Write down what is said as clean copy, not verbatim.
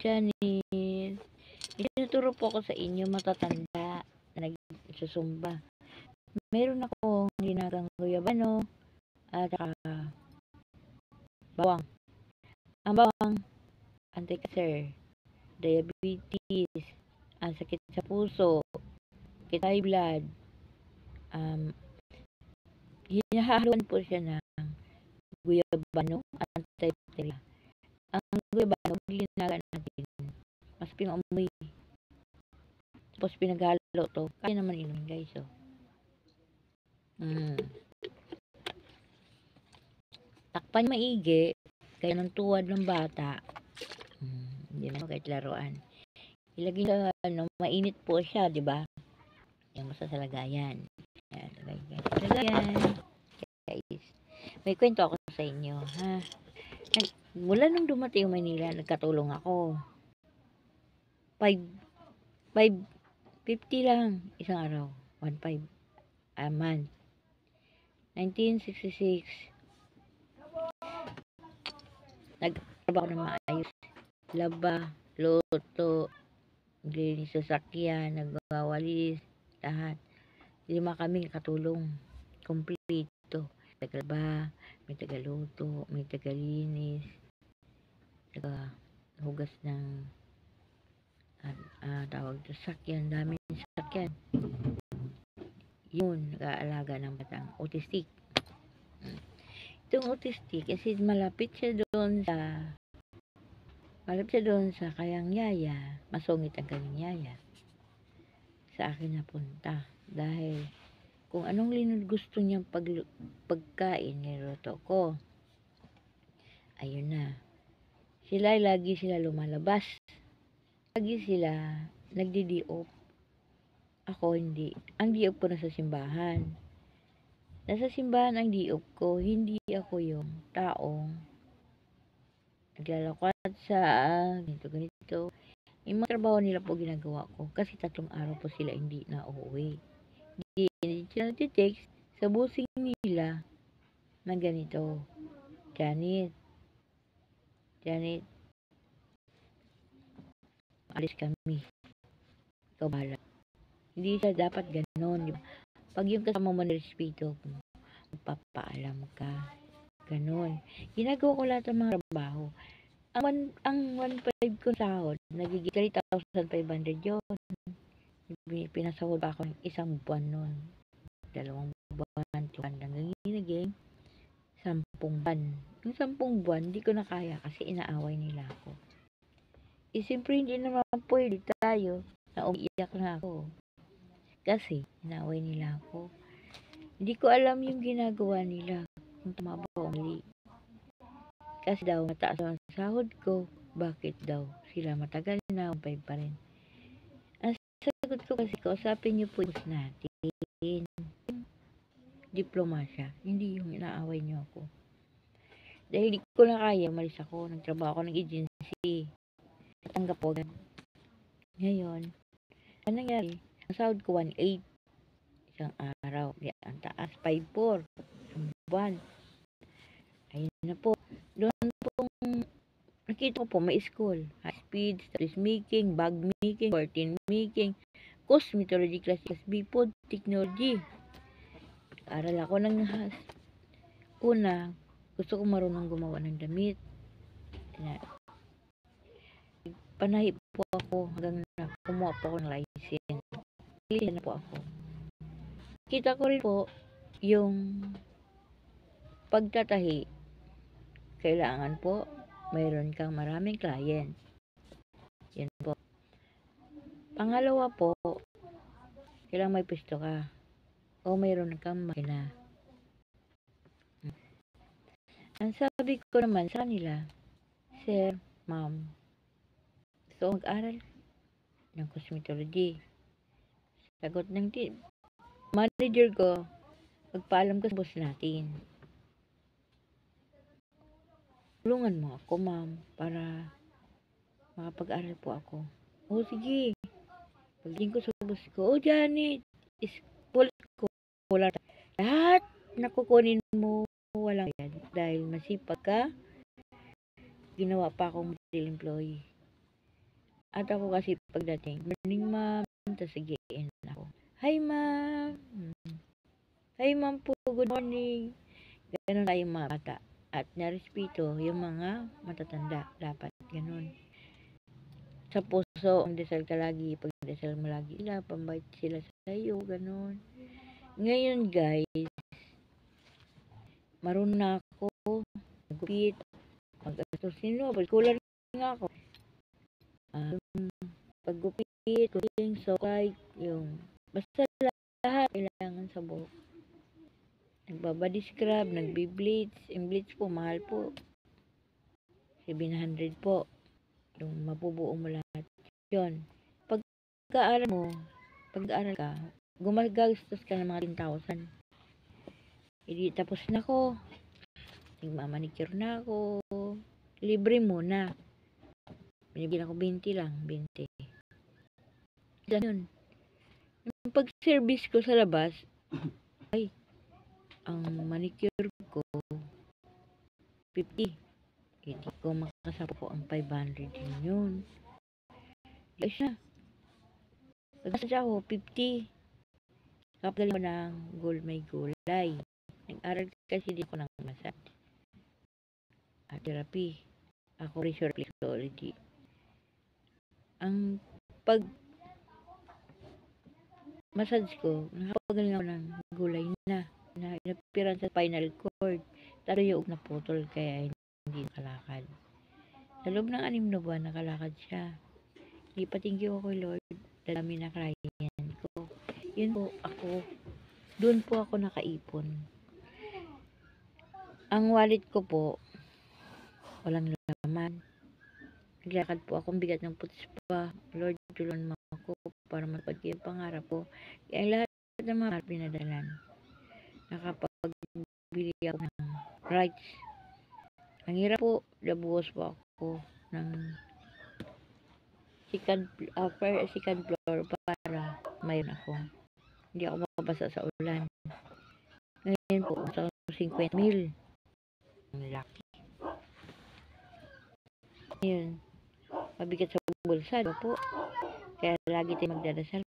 Janice. Itinuturo po ako sa inyo matatanda na nagsusumba. Meron akong ginagang guyabano at saka bawang. Ang bawang, anti-cancer, diabetes, ang sakit sa puso, sakit high blood. Hinahaluan po siya ng guyabano, anti-bacteria. Ang guyabano, linaga natin. Mas pinaamoy. Tapos pinaghalo to. Kaya naman inumin guys. So. Takpan maigi. Kaya ng tuwad ng bata. Hindi na kahit laruan. Ilagay sa mainit po siya, di ba? Yung masasalagayan. Ayan, lagayan. Guys. May kwento ako sa inyo, ha? Mula nung dumating yung Manila, nagkatulong ako. 550 lang isang araw. 1.5 a month. 1966. Nagtrabaho na maayos. Laba, luto, naglinis sa sakyan, nagwawalis, lahat. 5 kami katulong. Kompleto. Tagalaba, may tagaluto, may tagalinis, hugas ng tawag sa sakyan, daming sakyan. Yun, nag-aalaga ng batang autistic. Itong autistic, kasi malapit siya doon sa kayang yaya, masungit ang kanyang yaya. Sa akin napunta. Dahil, kung anong gusto niyang pagkain, niluto ko. Ayun na. Lagi sila lumalabas. Lagi sila nagdi-diop. Ako hindi. Ang diop ko nasa simbahan. Nasa simbahan ang diop ko. Hindi ako yung taong naglalakad sa ganito. Yung mga trabaho nila po ginagawa ko. Kasi 3 araw po sila hindi na uuwi. Hindi sila nag-text sa busing nila na ganito. Janet, alis kami. Ikaw bahala. Hindi siya dapat ganon. Diba? Pag yung kasama mo na respeto, magpapaalam ka. Ganon. Ginagawa ko lahat ng mga trabaho. Ang 1.5 ko sahod, nagiging 3,500 yun. Pinasahod pa ako ng 1 buwan nun. 2 buwan, 2 buwan lang. Naging 10 buwan. Yung 10 buwan, hindi ko na kaya kasi inaaway nila ako. Siyempre hindi naman pwede tayo na umiiyak na ako. Kasi inaaway nila ako. Hindi ko alam yung ginagawa nila. Kung tama ba o mali. Kasi daw mataas ang sahod ko. Bakit daw sila matagal na 1.5 pa rin. Ang sagot ko kasi, kausapin niyo po natin. Diplomasya. Hindi yung inaaway niyo ako. Dahil hindi ko na kaya, malis ako. Nagtrabaho ako ng agency. Natanggap po. Ngayon, ano nangyari? Ang sahod ko 1.8 isang araw. Ang taas 5.4 isang buwan. Ayun na po. Doon pong nakita ko po may school. High speed, status making, bag making, curtain making, cosmetology class B food technology. Aral ako ng una, gusto ko marunong gumawa ng damit. Panahi po ako hanggang na kumuha po ako ng license. Pili na po ako. Kita ko rin po yung pagtatahi. Kailangan po mayroon kang maraming client. Yan po. Pangalawa po, kailangan may pisto ka. O mayroon kang makina. Ang sabi ko naman sa kanila, Sir, Ma'am, gusto mag-aral ng cosmetology. Sagot ng manager ko, magpaalam ka sa boss natin. Tulungan mo ako, ma'am, para makapag-aral po ako. O, sige. Pagdating ko sa boss ko, Janet, full ko. Lahat na kukunin mo, walang yan. Dahil masipag ka, ginawa pa akong model employee. At ako kasi pagdating, morning ma'am, tapos sagiin ako. Hi ma'am. Hi ma'am po, good morning. Ganun tayong mga bata. At narespeto yung mga matatanda. Dapat ganun. Sa puso, ang dasal ka lagi. Pag dasal mo lagi sila, pambait sila sa iyo, ganun. Ngayon guys, marunong na ako magupit, mag-atos sino, pagkulan nga ako. Paggupit, cooking, sokay, yung basta lahat kailangan sa buhok. Nagbabody scrub, nagbi-bleach. Yung bleach po, mahal po. 700 po. Yung mabubuo mo lahat. Yun. Pag-aaral mo, pag-aaral ka, gumagastos ka ng mga 10,000. Hindi tapos na ako. Nagmamanicure na ako. Libre muna. Binibigyan ako 20 lang. 20. Ganun. Yung pag-service ko sa labas, ay, ang manicure ko, 50. Hindi ko makasama po ang 500 din yun. Ay siya. Nagsadya ako, 50. Kapagaling ko ng may gulay. Nag-aral kasi di ko ng massage. At therapy. Ako reflexology. Ang pag massage ko, nakapagaling ako ng gulay na inapiran sa spinal cord. Taro yung naputol kaya hindi nakalakad. Sa loob ng 6 na buwan, nakalakad siya. Ipatingin ko kay Lord. Dami na client ko. Yun po ako. Doon po ako nakaipon. Ang wallet ko po, walang laman. Naglakad po akong bigat ng putis pa. Lord, tulungan mo ako para matupad yung pangarap ko. Kaya ang lahat ng mga pinadalan. Nakapagbili ako ng rights. Ang hirap po, nabuhos po ako ng second floor para mayroon ako. Hindi ako mabasa sa ulan. Ngayon po, sa 50 mil. Ang laki. Ngayon, mabigat sa bulsa po. Kaya lagi tayo magdadasal